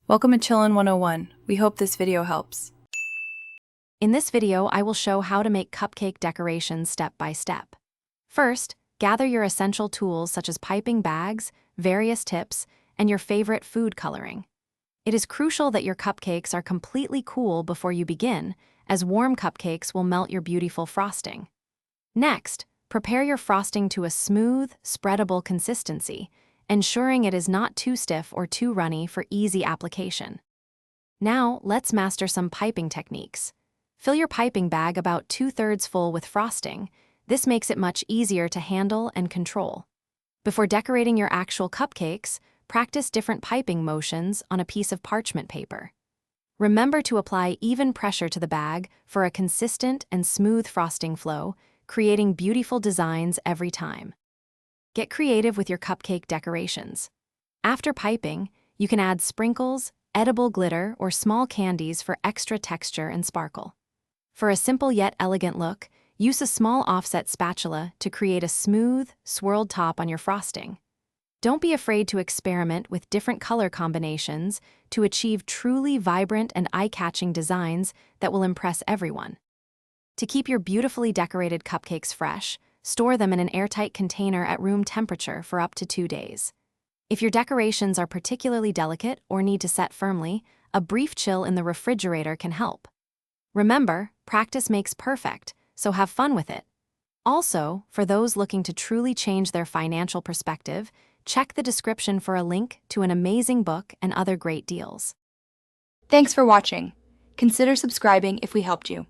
Welcome to Chillin' 101. We hope this video helps. In this video, I will show how to make cupcake decorations step by step. First, gather your essential tools such as piping bags, various tips, and your favorite food coloring. It is crucial that your cupcakes are completely cool before you begin, as warm cupcakes will melt your beautiful frosting. Next, prepare your frosting to a smooth, spreadable consistency, ensuring it is not too stiff or too runny for easy application. Now, let's master some piping techniques. Fill your piping bag about 2/3 full with frosting. This makes it much easier to handle and control. Before decorating your actual cupcakes, practice different piping motions on a piece of parchment paper. Remember to apply even pressure to the bag for a consistent and smooth frosting flow, creating beautiful designs every time. Get creative with your cupcake decorations. After piping, you can add sprinkles, edible glitter, or small candies for extra texture and sparkle. For a simple yet elegant look, use a small offset spatula to create a smooth, swirled top on your frosting. Don't be afraid to experiment with different color combinations to achieve truly vibrant and eye-catching designs that will impress everyone. To keep your beautifully decorated cupcakes fresh, store them in an airtight container at room temperature for up to 2 days. If your decorations are particularly delicate or need to set firmly, a brief chill in the refrigerator can help. Remember, practice makes perfect, so have fun with it. Also, for those looking to truly change their financial perspective, check the description for a link to an amazing book and other great deals. Thanks for watching. Consider subscribing if we helped you.